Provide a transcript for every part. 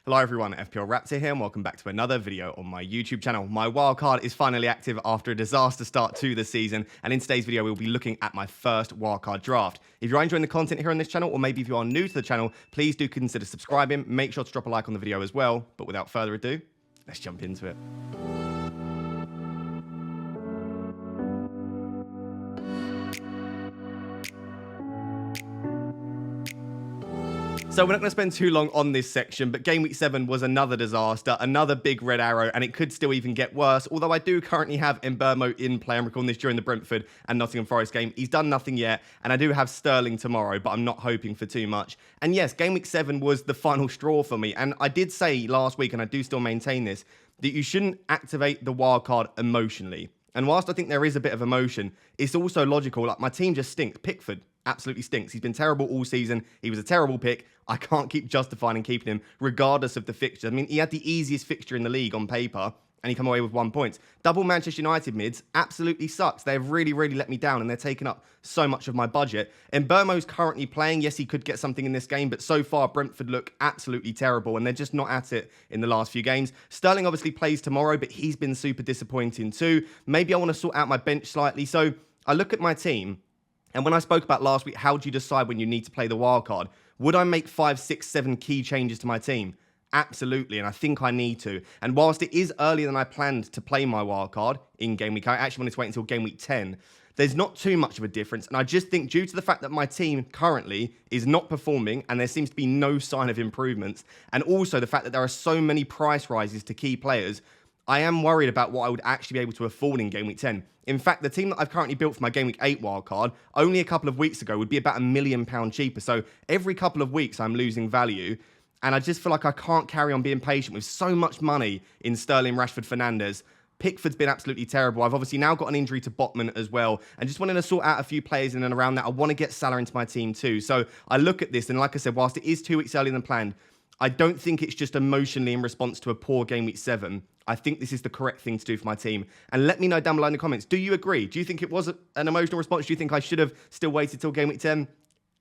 Hello everyone, FPL Raptor here and welcome back to another video on my YouTube channel. My wildcard is finally active after a disaster start to the season, and in today's video we'll be looking at my first wildcard draft. If you're enjoying the content here on this channel, or maybe if you are new to the channel, please do consider subscribing. Make sure to drop a like on the video as well, but without further ado, let's jump into it. So we're not going to spend too long on this section, but Game Week 7 was another disaster, another big red arrow, and it could still even get worse, although I do currently have Mbeumo in play. I'm recording this during the Brentford and Nottingham Forest game. He's done nothing yet, and I do have Sterling tomorrow, but I'm not hoping for too much. And yes, Game Week 7 was the final straw for me, and I did say last week, and I do still maintain this, that you shouldn't activate the wildcard emotionally. And whilst I think there is a bit of emotion, it's also logical. Like, my team just stinks. Pickford absolutely stinks. He's been terrible all season. He was a terrible pick. I can't keep justifying and keeping him regardless of the fixture. I mean, he had the easiest fixture in the league on paper, and he come away with 1 point. Double Manchester United mids absolutely sucks. They've really let me down, and they're taking up so much of my budget. And Mbeumo's currently playing. Yes, he could get something in this game, but so far Brentford look absolutely terrible, and they're just not at it in the last few games. Sterling obviously plays tomorrow, but he's been super disappointing too. Maybe I want to sort out my bench slightly. So I look at my team, and when I spoke about last week, how do you decide when you need to play the wildcard? Would I make 5, 6, 7 key changes to my team? Absolutely, and I think I need to. And whilst it is earlier than I planned to play my wildcard in Game Week, I actually wanted to wait until Game Week 10. There's not too much of a difference, and I just think due to the fact that my team currently is not performing and there seems to be no sign of improvements, and also the fact that there are so many price rises to key players, I am worried about what I would actually be able to afford in Game Week 10. In fact, the team that I've currently built for my Game Week 8 wildcard only a couple of weeks ago would be about £1 million cheaper. So every couple of weeks I'm losing value. And I just feel like I can't carry on being patient with so much money in Sterling, Rashford, Fernandes. Pickford's been absolutely terrible. I've obviously now got an injury to Botman as well. And just wanting to sort out a few players in and around that. I want to get Salah into my team too. So I look at this, and like I said, whilst it is 2 weeks earlier than planned, I don't think it's just emotionally in response to a poor Game Week 7. I think this is the correct thing to do for my team. And let me know down below in the comments. Do you agree? Do you think it was an emotional response? Do you think I should have still waited till Game Week 10?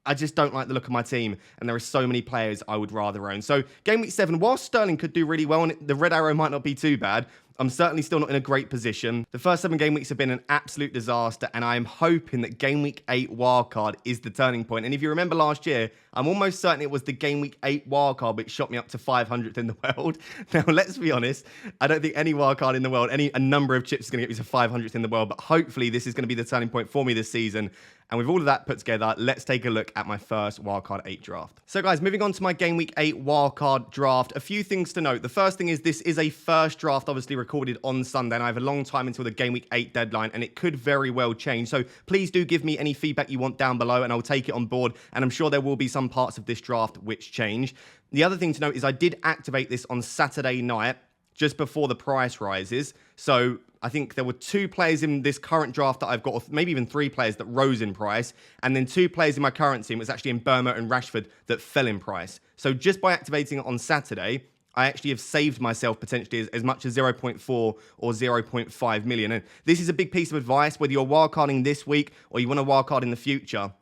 I just don't like the look of my team, and there are so many players I would rather own. So Game Week 7, whilst Sterling could do really well, and the red arrow might not be too bad, I'm certainly still not in a great position. The first 7 game weeks have been an absolute disaster, and I am hoping that Game Week 8 wildcard is the turning point. And if you remember last year, I'm almost certain it was the Game Week 8 wildcard which shot me up to 500th in the world. Now, let's be honest, I don't think any wildcard in the world, a number of chips is going to get me to 500th in the world, but hopefully this is going to be the turning point for me this season. And with all of that put together, let's take a look at my first Wildcard 8 draft. So guys, moving on to my Game Week 8 Wildcard draft, a few things to note. The first thing is this is a first draft, obviously recorded on Sunday, and I have a long time until the Game Week 8 deadline, and it could very well change. So please do give me any feedback you want down below, and I'll take it on board. And I'm sure there will be some parts of this draft which change. The other thing to note is I did activate this on Saturday night, just before the price rises. So I think there were 2 players in this current draft that I've got, or maybe even 3 players that rose in price, and then 2 players in my current team, was actually in Mbeumo and Rashford, that fell in price. So just by activating it on Saturday, I actually have saved myself potentially as much as 0.4 or 0.5 million. And this is a big piece of advice, whether you're wildcarding this week or you want to wildcard in the future.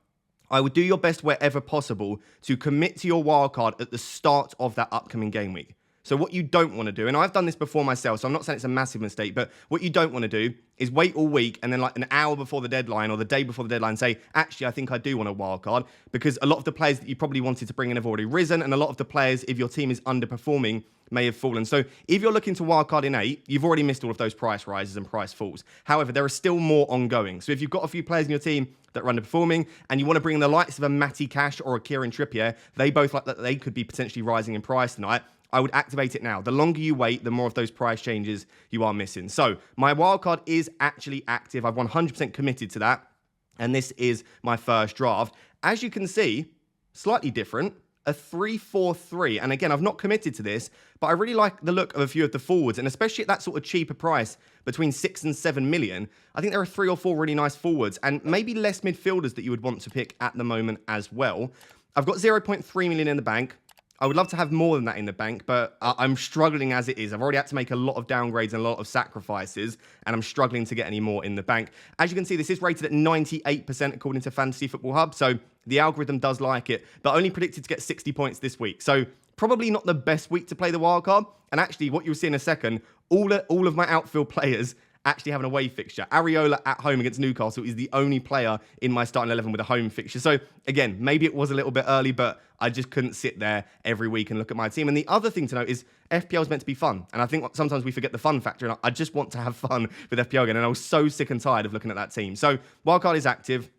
I would do your best wherever possible to commit to your wildcard at the start of that upcoming game week. So what you don't want to do, and I've done this before myself, so I'm not saying it's a massive mistake, but what you don't want to do is wait all week and then like an hour before the deadline or the day before the deadline say, actually, I think I do want a wildcard, because a lot of the players that you probably wanted to bring in have already risen, and a lot of the players, if your team is underperforming, may have fallen. So if you're looking to wildcard in 8, you've already missed all of those price rises and price falls. However, there are still more ongoing. So if you've got a few players in your team that are underperforming and you want to bring in the likes of a Matty Cash or a Kieran Trippier, they both like that they could be potentially rising in price tonight. I would activate it now. The longer you wait, the more of those price changes you are missing. So my wildcard is actually active. I've 100% committed to that. And this is my first draft. As you can see, slightly different, a 3-4-3. And again, I've not committed to this, but I really like the look of a few of the forwards, and especially at that sort of cheaper price between 6 and 7 million. I think there are 3 or 4 really nice forwards, and maybe less midfielders that you would want to pick at the moment as well. I've got 0.3 million in the bank. I would love to have more than that in the bank, but I'm struggling as it is. I've already had to make a lot of downgrades and a lot of sacrifices, and I'm struggling to get any more in the bank. As you can see, this is rated at 98% according to Fantasy Football Hub, so the algorithm does like it, but only predicted to get 60 points this week. So Probably not the best week to play the wildcard. And actually, what you'll see in a second, all of my outfield players actually have an away fixture. Areola at home against Newcastle is the only player in my starting 11 with a home fixture. So again, maybe it was a little bit early, but I just couldn't sit there every week and look at my team. And the other thing to note is FPL is meant to be fun. And I think sometimes we forget the fun factor. And I just want to have fun with FPL again. And I was so sick and tired of looking at that team. So wildcard is active.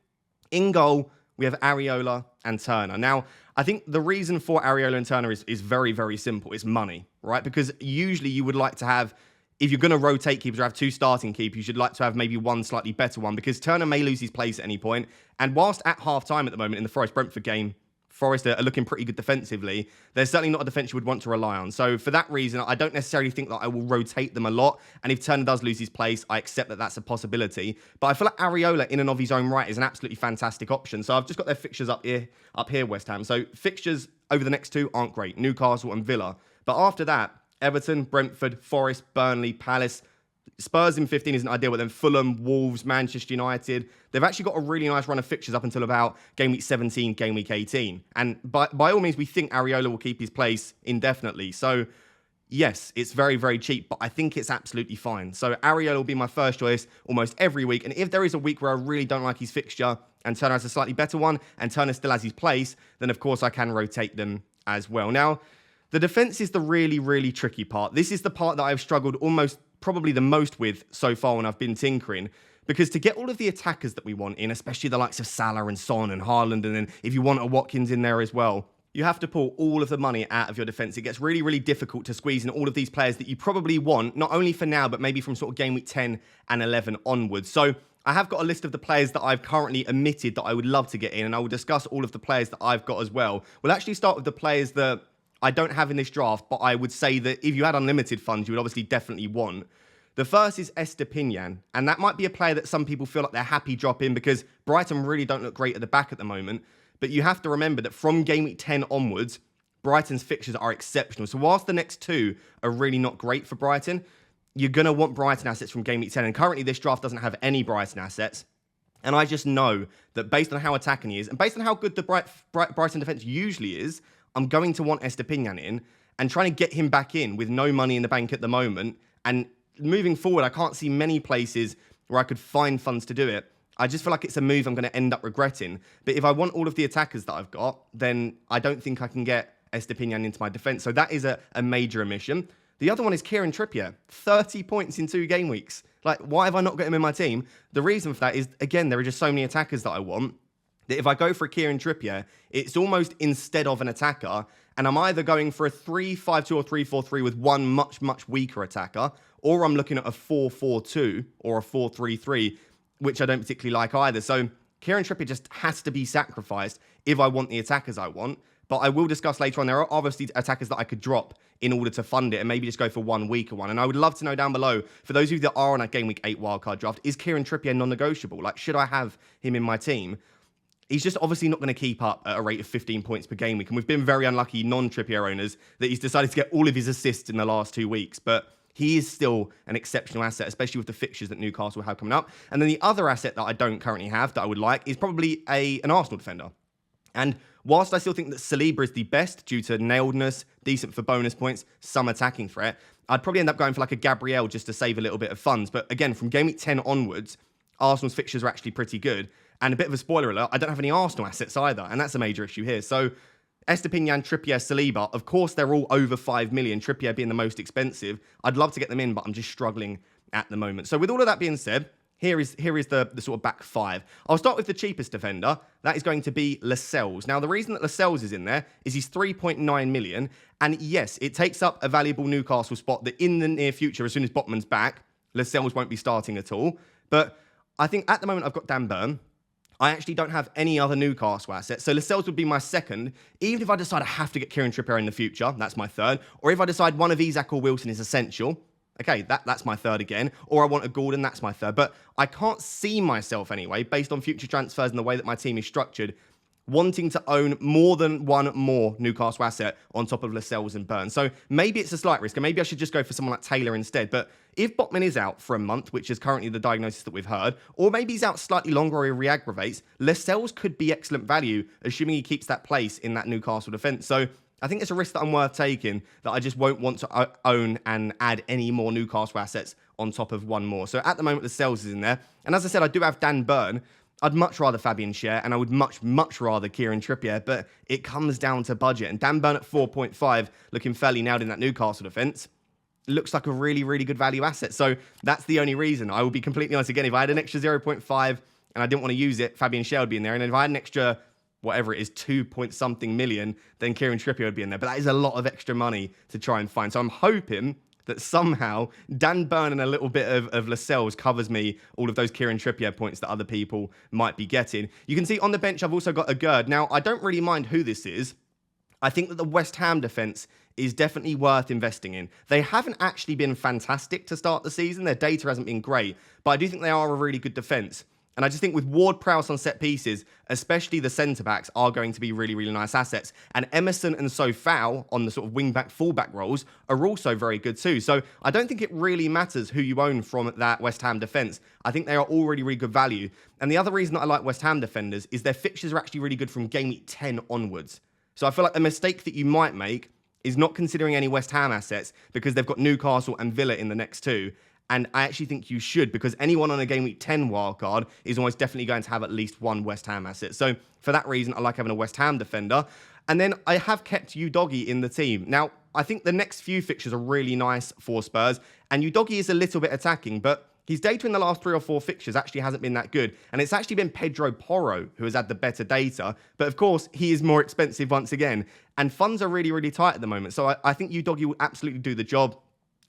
In goal, we have Areola and Turner. Now, I think the reason for Areola and Turner is very, very simple. It's money, right? Because usually you would like to have, if you're going to rotate keepers or have two starting keepers, you'd like to have maybe one slightly better one because Turner may lose his place at any point. And whilst at half-time at the moment in the Forest-Brentford game, Forest are looking pretty good defensively, there's certainly not a defence you would want to rely on. So for that reason, I don't necessarily think that I will rotate them a lot. And if Turner does lose his place, I accept that that's a possibility. But I feel like Areola in and of his own right is an absolutely fantastic option. So I've just got their fixtures up here, West Ham. So fixtures over the next two aren't great, Newcastle and Villa. But after that, Everton, Brentford, Forest, Burnley, Palace. Spurs in 15 isn't ideal, but then Fulham, Wolves, Manchester United. They've actually got a really nice run of fixtures up until about game week 17, game week 18. And by all means, we think Areola will keep his place indefinitely. So yes, it's very, very cheap, but I think it's absolutely fine. So Areola will be my first choice almost every week. And if there is a week where I really don't like his fixture and Turner has a slightly better one and Turner still has his place, then of course I can rotate them as well. Now, the defense is the really, really tricky part. This is the part that I've struggled almost probably the most with so far when I've been tinkering. Because to get all of the attackers that we want in, especially the likes of Salah and Son and Haaland, and then if you want a Watkins in there as well, you have to pull all of the money out of your defense. It gets really, really difficult to squeeze in all of these players that you probably want, not only for now, but maybe from sort of game week 10 and 11 onwards. So I have got a list of the players that I've currently omitted that I would love to get in, and I will discuss all of the players that I've got as well. We'll actually start with the players that I don't have in this draft, but I would say that if you had unlimited funds, you would obviously definitely want. The first is Estepinian, and that might be a player that some people feel like they're happy drop in because Brighton really don't look great at the back at the moment. But you have to remember that from game week 10 onwards, Brighton's fixtures are exceptional. So whilst the next two are really not great for Brighton, you're going to want Brighton assets from game week 10. And currently this draft doesn't have any Brighton assets. And I just know that based on how attacking he is, and based on how good the Brighton defence usually is, I'm going to want Estepinian in and trying to get him back in with no money in the bank at the moment. And moving forward, I can't see many places where I could find funds to do it. I just feel like it's a move I'm going to end up regretting. But if I want all of the attackers that I've got, then I don't think I can get Estepinian into my defence. So that is a major omission. The other one is Kieran Trippier. 30 points in 2 game weeks. Like, why have I not got him in my team? The reason for that is, again, there are just so many attackers that I want that if I go for a Kieran Trippier, it's almost instead of an attacker, and I'm either going for a 3-5-2 or 3-4-3 with one much, much weaker attacker, or I'm looking at a 4-4-2 or a 4-3-3, which I don't particularly like either. So Kieran Trippier just has to be sacrificed if I want the attackers I want. But I will discuss later on, there are obviously attackers that I could drop in order to fund it and maybe just go for one weaker one. And I would love to know down below, for those of you that are on a Game Week 8 wildcard draft, is Kieran Trippier non-negotiable? Like, should I have him in my team? He's just obviously not going to keep up at a rate of 15 points per game week. And we've been very unlucky non-Trippier owners that he's decided to get all of his assists in the last 2 weeks. But he is still an exceptional asset, especially with the fixtures that Newcastle have coming up. And then the other asset that I don't currently have that I would like is probably an Arsenal defender. And whilst I still think that Saliba is the best due to nailedness, decent for bonus points, some attacking threat, I'd probably end up going for like a Gabriel just to save a little bit of funds. But again, from game week 10 onwards, Arsenal's fixtures are actually pretty good. And a bit of a spoiler alert, I don't have any Arsenal assets either. And that's a major issue here. So Estepinian, Trippier, Saliba, of course, they're all over 5 million, Trippier being the most expensive. I'd love to get them in, but I'm just struggling at the moment. So with all of that being said, here is the sort of back 5. I'll start with the cheapest defender. That is going to be Lascelles. Now, the reason that Lascelles is in there is he's 3.9 million. And yes, it takes up a valuable Newcastle spot that in the near future, as soon as Botman's back, Lascelles won't be starting at all. But I think at the moment I've got Dan Burn. I actually don't have any other Newcastle assets. So Lascelles would be my second. Even if I decide I have to get Kieran Trippier in the future, that's my third. Or if I decide one of Isak or Wilson is essential, okay, that's my third again. Or I want a Gordon, that's my third. But I can't see myself anyway, based on future transfers and the way that my team is structured, wanting to own more than one more Newcastle asset on top of Lascelles and Burn. So maybe it's a slight risk, and maybe I should just go for someone like Taylor instead. But if Botman is out for a month, which is currently the diagnosis that we've heard, or maybe he's out slightly longer or he re-aggravates, Lascelles could be excellent value, assuming he keeps that place in that Newcastle defence. So I think it's a risk that I'm worth taking, that I just won't want to own and add any more Newcastle assets on top of one more. So at the moment, the Sells is in there. And as I said, I do have Dan Burn. I'd much rather Fabian Schär, and I would much rather Kieran Trippier, but it comes down to budget. And Dan Burn at 4.5, looking fairly nailed in that Newcastle defence, looks like a really good value asset. So that's the only reason. I will be completely honest. Again, if I had an extra 0.5 and I didn't want to use it, Fabian Schär would be in there. And if I had an extra, whatever it is, 2 point something million, then Kieran Trippier would be in there. But that is a lot of extra money to try and find. So I'm hoping that somehow Dan Burn and a little bit of Lascelles covers me all of those Kieran Trippier points that other people might be getting. You can see on the bench, I've also got a Gerd. Now, I don't really mind who this is. I think that the West Ham defence is definitely worth investing in. They haven't actually been fantastic to start the season. Their data hasn't been great, but I do think they are a really good defence. And I just think with Ward-Prowse on set pieces, especially the centre-backs, are going to be really nice assets. And Emerson and Sofao on the sort of wing-back, full-back roles are also very good too. So I don't think it really matters who you own from that West Ham defence. I think they are already really good value. And the other reason that I like West Ham defenders is their fixtures are actually really good from game week 10 onwards. So I feel like the mistake that you might make is not considering any West Ham assets because they've got Newcastle and Villa in the next two. And I actually think you should, because anyone on a game week 10 wildcard is almost definitely going to have at least one West Ham asset. So for that reason, I like having a West Ham defender. And then I have kept Udogie in the team. Now, I think the next few fixtures are really nice for Spurs. And Udogie is a little bit attacking, but his data in the last 3 or 4 fixtures actually hasn't been that good. And it's actually been Pedro Porro who has had the better data. But of course, he is more expensive once again. And funds are really tight at the moment. So I think Udogie will absolutely do the job.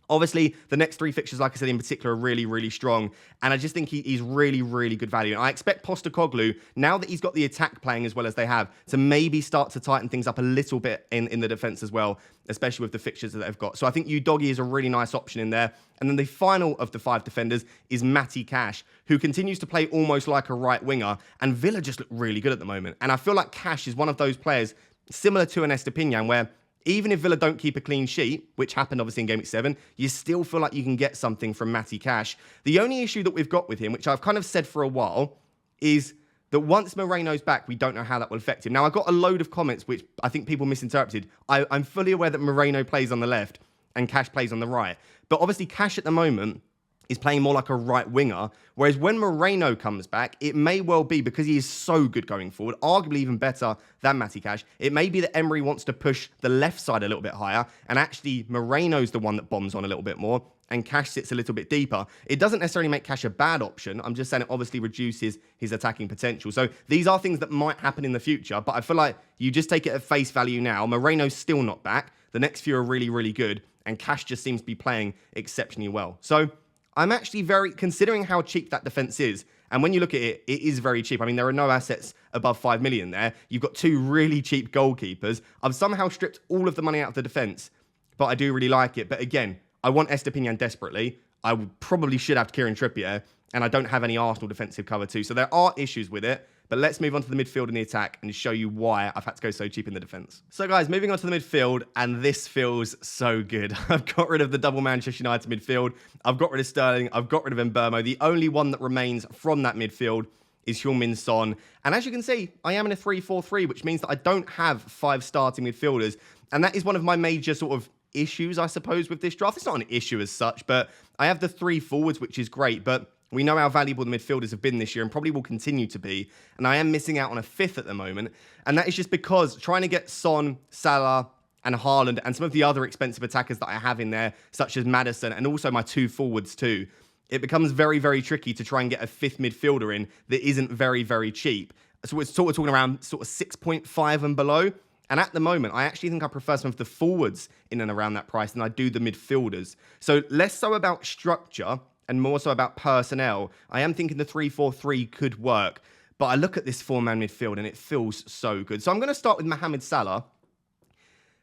Obviously, the next 3 fixtures, like I said, in particular, are really strong. And I just think he's really good value. And I expect Postecoglou, now that he's got the attack playing as well as they have, to maybe start to tighten things up a little bit in the defence as well, especially with the fixtures that they've got. So I think Udogie is a really nice option in there. And then the final of the 5 defenders is Matty Cash, who continues to play almost like a right winger. And Villa just look really good at the moment. And I feel like Cash is one of those players, similar to an Estepinian, where even if Villa don't keep a clean sheet, which happened obviously in Game Week 7, you still feel like you can get something from Matty Cash. The only issue that we've got with him, which I've kind of said for a while, is that once Moreno's back, we don't know how that will affect him. Now, I got a load of comments, which I think people misinterpreted. I'm fully aware that Moreno plays on the left and Cash plays on the right. But obviously, Cash at the moment is playing more like a right winger, whereas when Moreno comes back, it may well be, because he is so good going forward, arguably even better than Matty Cash, it may be that Emery wants to push the left side a little bit higher, and actually Moreno's the one that bombs on a little bit more, and Cash sits a little bit deeper. It doesn't necessarily make Cash a bad option. I'm just saying it obviously reduces his attacking potential. So these are things that might happen in the future, but I feel like you just take it at face value now. Moreno's still not back. The next few are really good, and Cash just seems to be playing exceptionally well. So I'm actually considering how cheap that defense is. And when you look at it, it is very cheap. I mean, there are no assets above 5 million there. You've got 2 really cheap goalkeepers. I've somehow stripped all of the money out of the defense, but I do really like it. But again, I want Estepinian desperately. I probably should have Kieran Trippier, and I don't have any Arsenal defensive cover too. So there are issues with it. But let's move on to the midfield and the attack and show you why I've had to go so cheap in the defence. So guys, moving on to the midfield, and this feels so good. I've got rid of the double Manchester United midfield. I've got rid of Sterling. I've got rid of Mbeumo. The only one that remains from that midfield is Heung-min Son. And as you can see, I am in a 3-4-3, which means that I don't have 5 starting midfielders. And that is one of my major sort of issues, I suppose, with this draft. It's not an issue as such, but I have the 3 forwards, which is great. But we know how valuable the midfielders have been this year and probably will continue to be. And I am missing out on a 5th at the moment. And that is just because trying to get Son, Salah, and Haaland and some of the other expensive attackers that I have in there, such as Maddison, and also my 2 forwards too, it becomes very tricky to try and get a 5th midfielder in that isn't very cheap. So we're sort of talking around sort of 6.5 and below. And at the moment, I actually think I prefer some of the forwards in and around that price than I do the midfielders. So less so about structure and more so about personnel. I am thinking the 3-4-3 could work. But I look at this 4-man midfield and it feels so good. So I'm going to start with Mohamed Salah.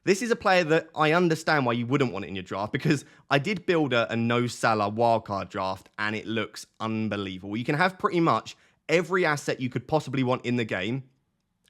This is a player that I understand why you wouldn't want it in your draft, because I did build a no Salah wildcard draft and it looks unbelievable. You can have pretty much every asset you could possibly want in the game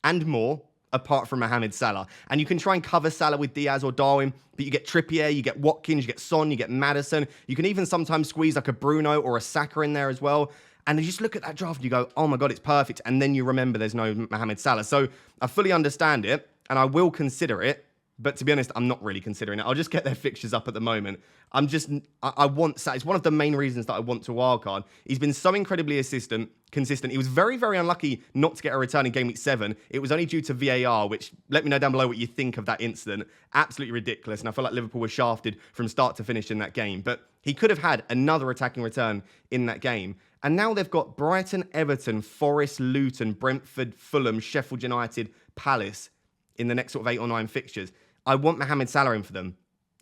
and more, apart from Mohamed Salah. And you can try and cover Salah with Diaz or Darwin, but you get Trippier, you get Watkins, you get Son, you get Maddison. You can even sometimes squeeze like a Bruno or a Saka in there as well. And you just look at that draft and you go, oh my God, it's perfect. And then you remember there's no Mohamed Salah. So I fully understand it and I will consider it. But to be honest, I'm not really considering it. I'll just get their fixtures up at the moment. I want Salah. It's one of the main reasons that I want to wildcard. He's been so incredibly consistent. He was very, very unlucky not to get a return in Game Week 7. It was only due to VAR, which, let me know down below what you think of that incident. Absolutely ridiculous. And I feel like Liverpool was shafted from start to finish in that game. But he could have had another attacking return in that game. And now they've got Brighton, Everton, Forest, Luton, Brentford, Fulham, Sheffield United, Palace in the next sort of 8 or 9 fixtures. I want Mohamed Salah in for them.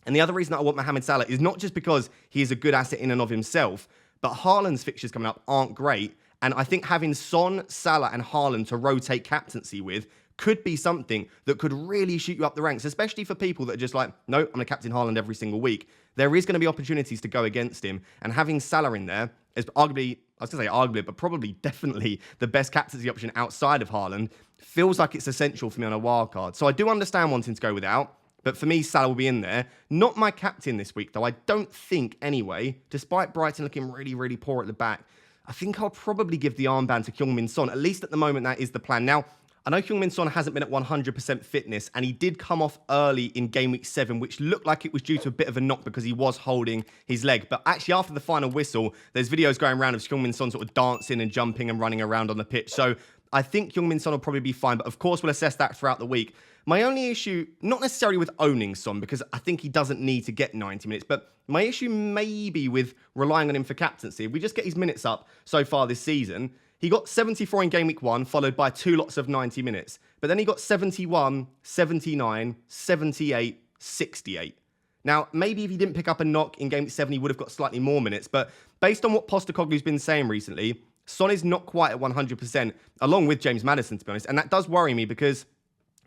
And the other reason that I want Mohamed Salah is not just because he is a good asset in and of himself, but Haaland's fixtures coming up aren't great. And I think having Son, Salah and Haaland to rotate captaincy with could be something that could really shoot you up the ranks, especially for people that are just like, no, I'm going to captain Haaland every single week. There is going to be opportunities to go against him. And having Salah in there is arguably, I was going to say arguably, but probably definitely the best captaincy option outside of Haaland. Feels like it's essential for me on a wild card. So I do understand wanting to go without, but for me, Salah will be in there. Not my captain this week, though. I don't think, anyway, despite Brighton looking really, really poor at the back, I think I'll probably give the armband to Heung-min Son. At least at the moment, that is the plan. Now, I know Heung-min Son hasn't been at 100% fitness, and he did come off early in Game Week 7, which looked like it was due to a bit of a knock because he was holding his leg. But actually, after the final whistle, there's videos going around of Heung-min Son sort of dancing and jumping and running around on the pitch. So I think Heung-min Son will probably be fine, but of course we'll assess that throughout the week. My only issue, not necessarily with owning Son, because I think he doesn't need to get 90 minutes, but my issue may be with relying on him for captaincy. If we just get his minutes up so far this season, he got 74 in Game Week 1, followed by 2 lots of 90 minutes. But then he got 71, 79, 78, 68. Now, maybe if he didn't pick up a knock in Game Week 7, he would have got slightly more minutes, but based on what Postecoglou's been saying recently, Son is not quite at 100%, along with James Maddison, to be honest. And that does worry me because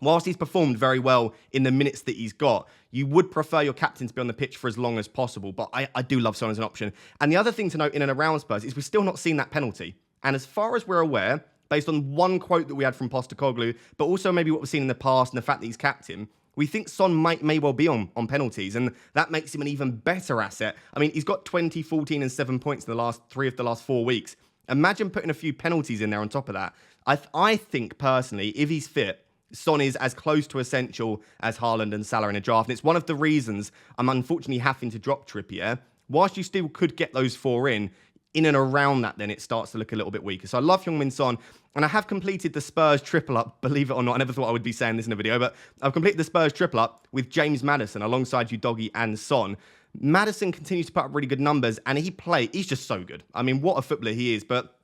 whilst he's performed very well in the minutes that he's got, you would prefer your captain to be on the pitch for as long as possible. But I do love Son as an option. And the other thing to note in and around Spurs is we've still not seen that penalty. And as far as we're aware, based on one quote that we had from Postecoglou, but also maybe what we've seen in the past and the fact that he's captain, we think Son may well be on penalties, and that makes him an even better asset. I mean, he's got 20, 14 and 7 points in the last 3 of the last 4 weeks. Imagine putting a few penalties in there on top of that. I think, personally, if he's fit, Son is as close to essential as Haaland and Salah in a draft. And it's one of the reasons I'm unfortunately having to drop Trippier. Whilst you still could get those 4 in and around that, then it starts to look a little bit weaker. So I love Heung-min Son, and I have completed the Spurs triple up, believe it or not. I never thought I would be saying this in a video, but I've completed the Spurs triple up with James Maddison alongside Udogie and Son. Maddison continues to put up really good numbers, and he's just so good. I mean, what a footballer he is, but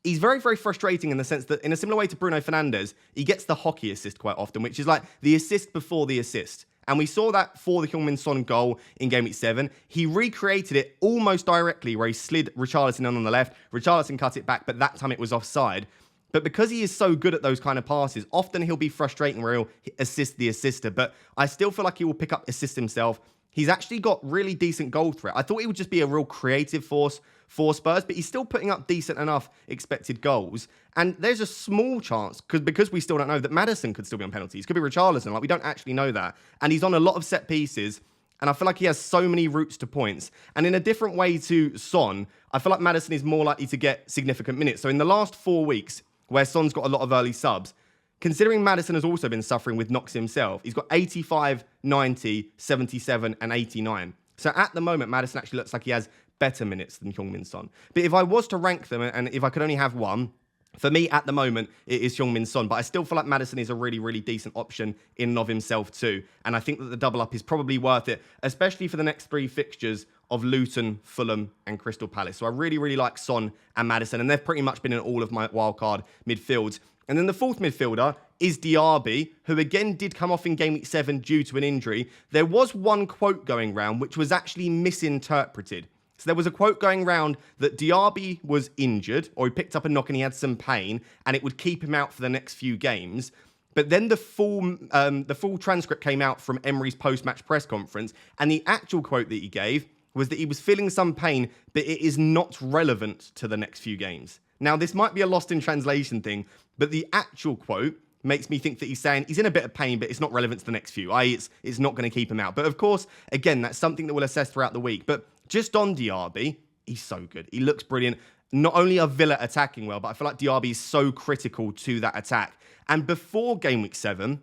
he's very, very frustrating in the sense that in a similar way to Bruno Fernandes, he gets the hockey assist quite often, which is like the assist before the assist. And we saw that for the Heung-min Son goal in Game Week 7. He recreated it almost directly where he slid Richarlison in on the left. Richarlison cut it back, but that time it was offside. But because he is so good at those kind of passes, often he'll be frustrating where he'll assist the assister. But I still feel like he will pick up assist himself. He's actually got really decent goal threat. I thought he would just be a real creative force for Spurs, but he's still putting up decent enough expected goals. And there's a small chance, because we still don't know, that Maddison could still be on penalties. Could be Richarlison. Like, we don't actually know that. And he's on a lot of set pieces. And I feel like he has so many routes to points. And in a different way to Son, I feel like Maddison is more likely to get significant minutes. So in the last 4 weeks, where Son's got a lot of early subs, considering Maddison has also been suffering with knocks himself, he's got 85, 90, 77, and 89. So at the moment, Maddison actually looks like he has better minutes than Heung-min Son. But if I was to rank them, and if I could only have one, for me, at the moment, it is Heung-min Son. But I still feel like Maddison is a really, really decent option in and of himself too. And I think that the double up is probably worth it, especially for the next 3 fixtures of Luton, Fulham, and Crystal Palace. So I really, really like Son and Maddison. And they've pretty much been in all of my wildcard midfields. And then the fourth midfielder is Diaby, who again did come off in Game Week 7 due to an injury. There was one quote going round which was actually misinterpreted. So there was a quote going round that Diaby was injured, or he picked up a knock and he had some pain, and it would keep him out for the next few games. But then the full transcript came out from Emery's post-match press conference, and the actual quote that he gave was that he was feeling some pain, but it is not relevant to the next few games. Now, this might be a lost in translation thing, but the actual quote makes me think that he's saying he's in a bit of pain, but it's not relevant to the next few, i.e. it's not going to keep him out. But of course, again, that's something that we'll assess throughout the week. But just on Diaby, he's so good. He looks brilliant. Not only are Villa attacking well, but I feel like Diaby is so critical to that attack. And before Game Week 7,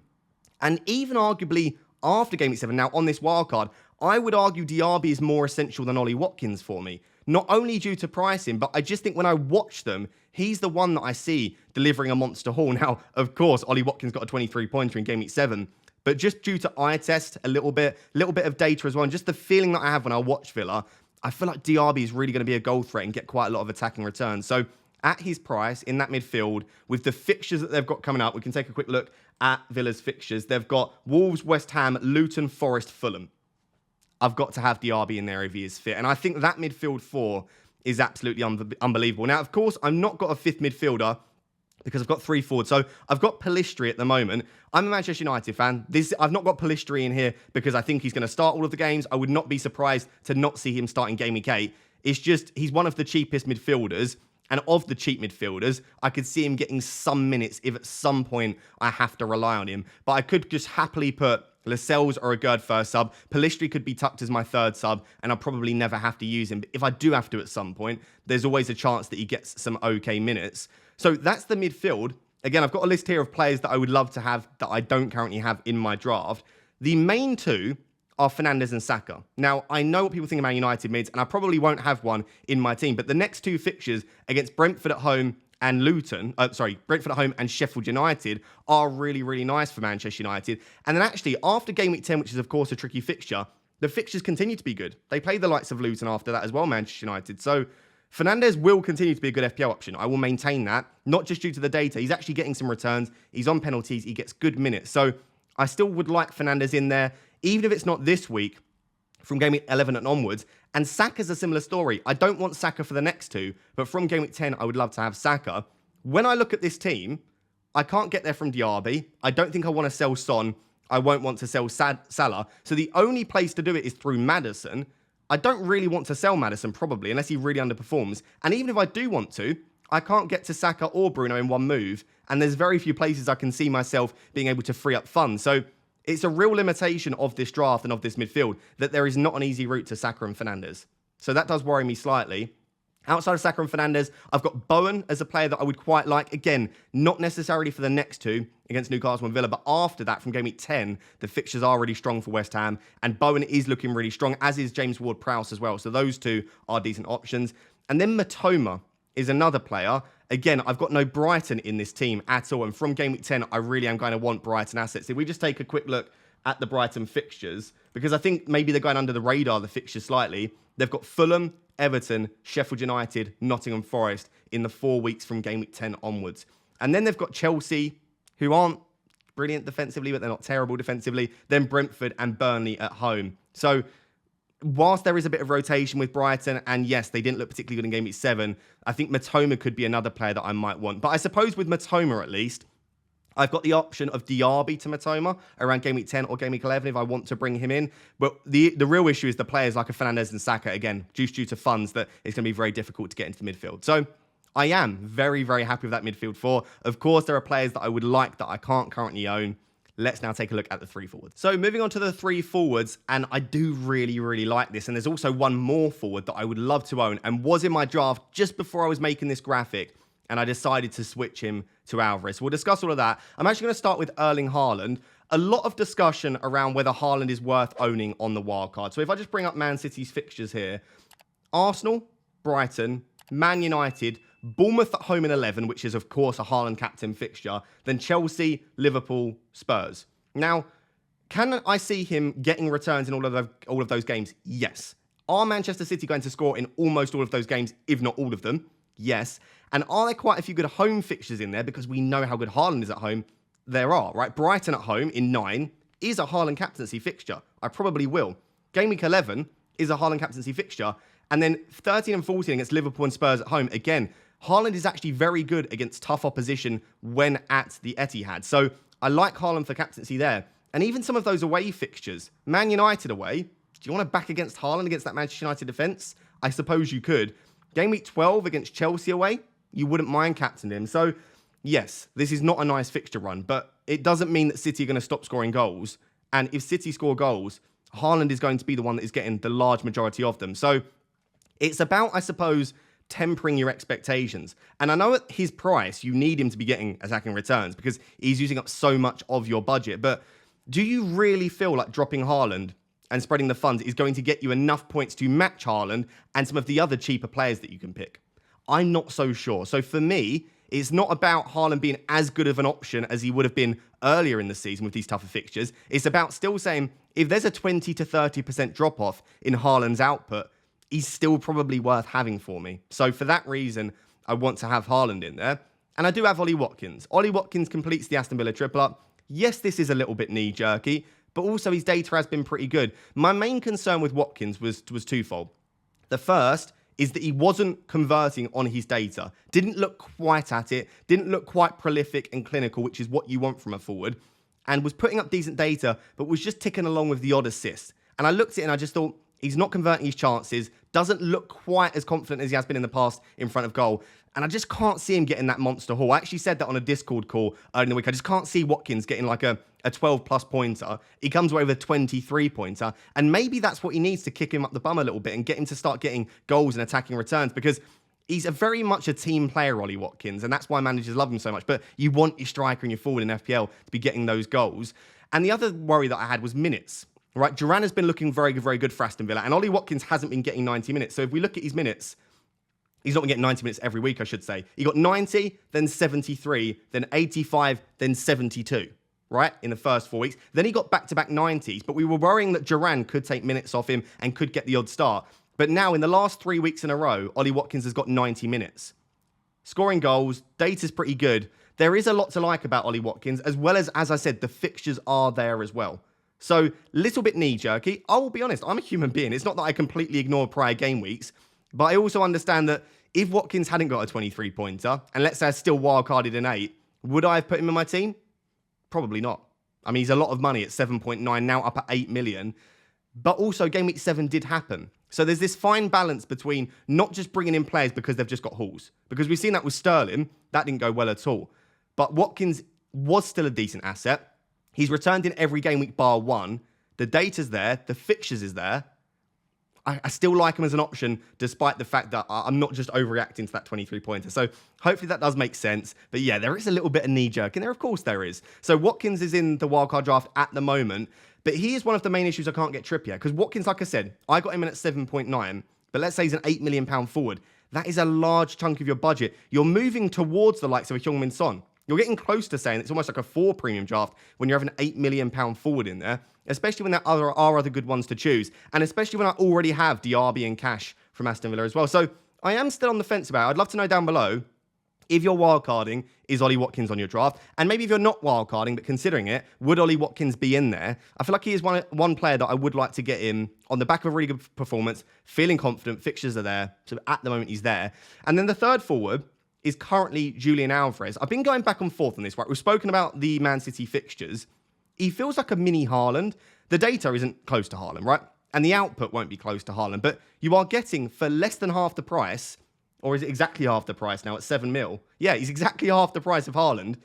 And even arguably after Game Week 7, now on this wildcard, I would argue Diaby is more essential than Ollie Watkins for me. Not only due to pricing, but I just think when I watch them, he's the one that I see delivering a monster haul. Now, of course, Ollie Watkins got a 23-pointer in Game Week 7, but just due to eye test a little bit of data as well, and just the feeling that I have when I watch Villa, I feel like Diaby is really going to be a goal threat and get quite a lot of attacking returns. So at his price in that midfield, with the fixtures that they've got coming up, we can take a quick look at Villa's fixtures. They've got Wolves, West Ham, Luton, Forest, Fulham. I've got to have Diaby in there if he is fit. And I think that midfield four is absolutely unbelievable. Now, of course, I've not got a fifth midfielder because I've got 3 forwards. So I've got Pellistri at the moment. I'm a Manchester United fan. I've not got Pellistri in here because I think he's going to start all of the games. I would not be surprised to not see him starting Game Week 8. It's just, he's one of the cheapest midfielders. And of the cheap midfielders, I could see him getting some minutes if at some point I have to rely on him. But I could just happily put Lascelles or a Gerd first sub. Pellistri could be tucked as my third sub, and I'll probably never have to use him. But if I do have to at some point, there's always a chance that he gets some okay minutes. So that's the midfield. Again, I've got a list here of players that I would love to have that I don't currently have in my draft. The main two are Fernandes and Saka. Now, I know what people think of Man United mids, and I probably won't have one in my team, but the next two fixtures against Brentford at home and Brentford at home and Sheffield United are really, really nice for Manchester United. And then actually, after Game Week 10, which is of course a tricky fixture, the fixtures continue to be good. They play the likes of Luton after that as well, Manchester United. So Fernandes will continue to be a good FPL option. I will maintain that, not just due to the data. He's actually getting some returns. He's on penalties. He gets good minutes. So I still would like Fernandes in there, even if it's not this week, from Game Week 11 and onwards. And Saka's a similar story. I don't want Saka for the next two, but from Game Week 10, I would love to have Saka. When I look at this team, I can't get there from Diaby. I don't think I want to sell Son. I won't want to sell Salah. So the only place to do it is through Maddison. I don't really want to sell Maddison, probably, unless he really underperforms. And even if I do want to, I can't get to Saka or Bruno in one move. And there's very few places I can see myself being able to free up funds. So it's a real limitation of this draft and of this midfield that there is not an easy route to Saka and Fernandes. So that does worry me slightly. Outside of Saka and Fernandes, I've got Bowen as a player that I would quite like. Again, not necessarily for the next two against Newcastle and Villa, but after that, from Game Week 10, the fixtures are really strong for West Ham, and Bowen is looking really strong, as is James Ward-Prowse as well. So those two are decent options. And then Matoma is another player. Again, I've got no Brighton in this team at all, and from Game Week 10, I really am going to want Brighton assets. If we just take a quick look at the Brighton fixtures, because I think maybe they're going under the radar, the fixtures slightly. They've got Fulham, Everton, Sheffield United, Nottingham Forest in the 4 weeks from Game Week 10 onwards. And then they've got Chelsea, who aren't brilliant defensively, but they're not terrible defensively. Then Brentford and Burnley at home. So whilst there is a bit of rotation with Brighton, and yes, they didn't look particularly good in Game Week 7, I think Matoma could be another player that I might want. But I suppose with Matoma at least, I've got the option of Diaby to Matoma around Game Week 10 or Game Week 11 if I want to bring him in. But the real issue is the players like a Fernandes and Saka, again, due to funds, that it's going to be very difficult to get into the midfield. So I am very, very happy with that midfield four. Of course, there are players that I would like that I can't currently own. Let's now take a look at the 3 forwards. So moving on to the 3 forwards, and I do really, really like this. And there's also one more forward that I would love to own and was in my draft just before I was making this graphic, and I decided to switch him to Alvarez. We'll discuss all of that. I'm actually going to start with Erling Haaland. A lot of discussion around whether Haaland is worth owning on the wildcard. So if I just bring up Man City's fixtures here, Arsenal, Brighton, Man United, Bournemouth at home in 11, which is, of course, a Haaland captain fixture. Then Chelsea, Liverpool, Spurs. Now, can I see him getting returns in all of those games? Yes. Are Manchester City going to score in almost all of those games, if not all of them? Yes. And are there quite a few good home fixtures in there? Because we know how good Haaland is at home. There are, right? Brighton at home in 9 is a Haaland captaincy fixture. I probably will. Game Week 11 is a Haaland captaincy fixture. And then 13 and 14 against Liverpool and Spurs at home. Again, Haaland is actually very good against tough opposition when at the Etihad. So I like Haaland for captaincy there. And even some of those away fixtures. Man United away. Do you want to back against Haaland against that Manchester United defence? I suppose you could. Game Week 12 against Chelsea away. You wouldn't mind captaining him. So, yes, this is not a nice fixture run, but it doesn't mean that City are going to stop scoring goals. And if City score goals, Haaland is going to be the one that is getting the large majority of them. So, it's about, I suppose, tempering your expectations. And I know at his price, you need him to be getting attacking returns because he's using up so much of your budget. But Do you really feel like dropping Haaland and spreading the funds is going to get you enough points to match Haaland and some of the other cheaper players that you can pick? I'm not so sure. So for me, it's not about Haaland being as good of an option as he would have been earlier in the season with these tougher fixtures. It's about still saying, if there's a 20 to 30% drop-off in Haaland's output, he's still probably worth having for me. So for that reason, I want to have Haaland in there. And I do have Ollie Watkins. Ollie Watkins completes the Aston Villa triple-up. Yes, this is a little bit knee-jerky, but also his data has been pretty good. My main concern with Watkins was twofold. The first is that he wasn't converting on his data. Didn't look quite at it. Didn't look quite prolific and clinical, which is what you want from a forward. And was putting up decent data, but was just ticking along with the odd assist. And I looked at it and I just thought, he's not converting his chances. Doesn't look quite as confident as he has been in the past in front of goal. And I just can't see him getting that monster haul. I actually said that on a Discord call earlier in the week. I just can't see Watkins getting like a 12-plus pointer. He comes away with a 23-pointer. And maybe that's what he needs to kick him up the bum a little bit and get him to start getting goals and attacking returns. Because he's a very much a team player, Ollie Watkins. And that's why managers love him so much. But you want your striker and your forward in FPL to be getting those goals. And the other worry that I had was minutes. Right, Duran has been looking very, very good for Aston Villa. And Ollie Watkins hasn't been getting 90 minutes. So if we look at his minutes, he's not been getting 90 minutes every week, I should say. He got 90, then 73, then 85, then 72, right, in the first 4 weeks. Then he got back-to-back 90s, but we were worrying that Duran could take minutes off him and could get the odd start. But now, in the last 3 weeks in a row, Ollie Watkins has got 90 minutes. Scoring goals, data's pretty good. There is a lot to like about Ollie Watkins, as well as I said, the fixtures are there as well. So, little bit knee-jerky. I will be honest, I'm a human being. It's not that I completely ignore prior game weeks, but I also understand that if Watkins hadn't got a 23-pointer, and let's say I still wildcarded an 8, would I have put him in my team? Probably not. I mean, he's a lot of money at 7.9, now up at 8 million. But also, Game Week 7 did happen. So there's this fine balance between not just bringing in players because they've just got hauls. Because we've seen that with Sterling. That didn't go well at all. But Watkins was still a decent asset. He's returned in every game week bar one. The data's there. The fixtures is there. I still like him as an option, despite the fact that I'm not just overreacting to that 23-pointer. So hopefully that does make sense. But yeah, there is a little bit of knee-jerk in there. Of course there is. So Watkins is in the wildcard draft at the moment. But he is one of the main issues I can't get Trippier. Because Watkins, like I said, I got him in at 7.9. But let's say he's an £8 million forward. That is a large chunk of your budget. You're moving towards the likes of a Heung-min Son. You're getting close to saying it's almost like a 4 premium draft when you have an £8 million forward in there, especially when there are other good ones to choose, and especially when I already have Diaby and Cash from Aston Villa as well. So I am still on the fence about it. I'd love to know down below if you're wildcarding, is Ollie Watkins on your draft? And maybe if you're not wildcarding, but considering it, would Ollie Watkins be in there? I feel like he is one player that I would like to get in on the back of a really good performance, feeling confident, fixtures are there. So at the moment, he's there. And then the third forward is currently Julian Alvarez. I've been going back and forth on this, right? We've spoken about the Man City fixtures. He feels like a mini Haaland. The data isn't close to Haaland, right? And the output won't be close to Haaland. But you are getting, for less than half the price, or is it exactly half the price now at 7 mil? Yeah, he's exactly half the price of Haaland.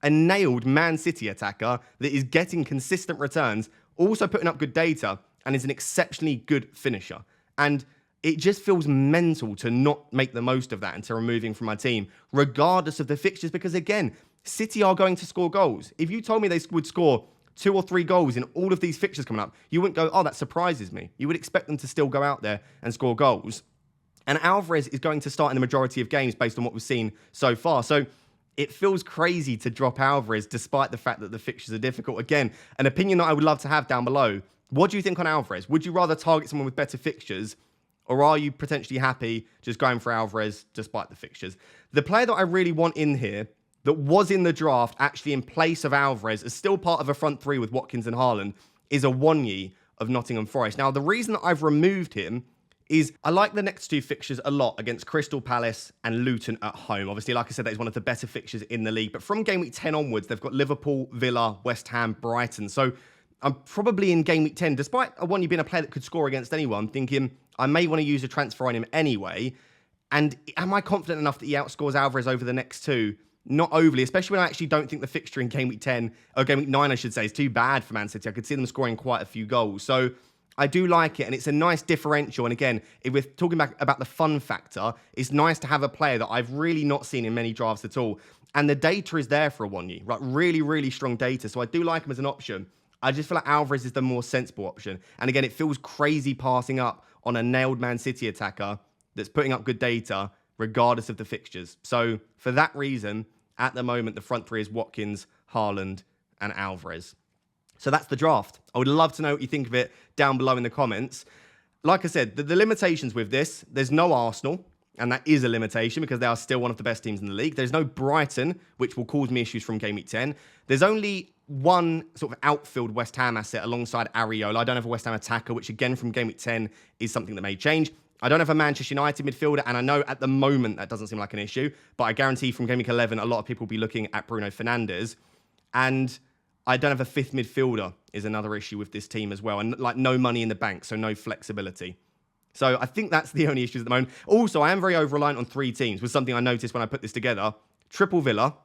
A nailed Man City attacker that is getting consistent returns, also putting up good data, and is an exceptionally good finisher. And it just feels mental to not make the most of that and to remove him from my team, regardless of the fixtures, because again, City are going to score goals. If you told me they would score 2 or 3 goals in all of these fixtures coming up, you wouldn't go, oh, that surprises me. You would expect them to still go out there and score goals. And Alvarez is going to start in the majority of games based on what we've seen so far. So it feels crazy to drop Alvarez despite the fact that the fixtures are difficult. Again, an opinion that I would love to have down below. What do you think on Alvarez? Would you rather target someone with better fixtures, or are you potentially happy just going for Alvarez despite the fixtures? The player that I really want in here that was in the draft actually in place of Alvarez as still part of a front three with Watkins and Haaland is a Wonyi of Nottingham Forest. Now, the reason that I've removed him is I like the next 2 fixtures a lot against Crystal Palace and Luton at home. Obviously, like I said, that is one of the better fixtures in the league. But from game week 10 onwards, they've got Liverpool, Villa, West Ham, Brighton. So I'm probably in game week 10, despite a Wonyi being a player that could score against anyone, thinking I may want to use a transfer on him anyway. And am I confident enough that he outscores Alvarez over the next 2? Not overly, especially when I actually don't think the fixture in game week 10, or game week 9, I should say, is too bad for Man City. I could see them scoring quite a few goals. So I do like it, and it's a nice differential. And again, if we're talking about the fun factor, it's nice to have a player that I've really not seen in many drafts at all. And the data is there for a Wonyi, right? Really, really strong data. So I do like him as an option. I just feel like Alvarez is the more sensible option. And again, it feels crazy passing up on a nailed Man City attacker that's putting up good data regardless of the fixtures. So for that reason, at the moment, the front three is Watkins, Haaland, and Alvarez. So that's the draft. I would love to know what you think of it down below in the comments. Like I said, the limitations with this, there's no Arsenal, and that is a limitation because they are still one of the best teams in the league. There's no Brighton, which will cause me issues from Game Week 10. There's only one sort of outfield West Ham asset alongside Areola. I don't have a West Ham attacker, which again from Game Week 10 is something that may change. I don't have a Manchester United midfielder, and I know at the moment that doesn't seem like an issue, but I guarantee from Game Week 11, a lot of people will be looking at Bruno Fernandes. And I don't have a fifth midfielder is another issue with this team as well. And like no money in the bank, so no flexibility. So I think that's the only issues at the moment. Also, I am very over-reliant on 3 teams, was something I noticed when I put this together. Triple Villa,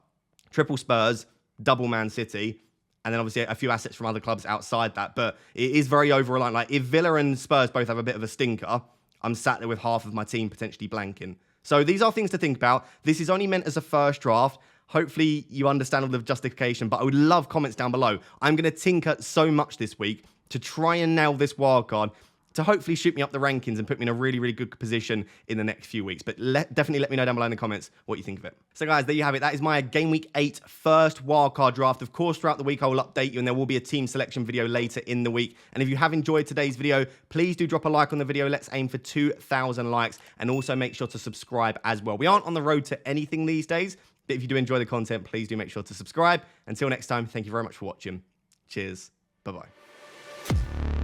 triple Spurs, double Man City, and then obviously a few assets from other clubs outside that. But it is very over-reliant. Like if Villa and Spurs both have a bit of a stinker, I'm sat there with half of my team potentially blanking. So these are things to think about. This is only meant as a first draft. Hopefully you understand all the justification, but I would love comments down below. I'm going to tinker so much this week to try and nail this wildcard to hopefully shoot me up the rankings and put me in a really, really good position in the next few weeks. But definitely let me know down below in the comments what you think of it. So guys, there you have it. That is my Game Week 8 first wildcard draft. Of course, throughout the week, I will update you and there will be a team selection video later in the week. And if you have enjoyed today's video, please do drop a like on the video. Let's aim for 2,000 likes and also make sure to subscribe as well. We aren't on the road to anything these days, but if you do enjoy the content, please do make sure to subscribe. Until next time, thank you very much for watching. Cheers. Bye-bye.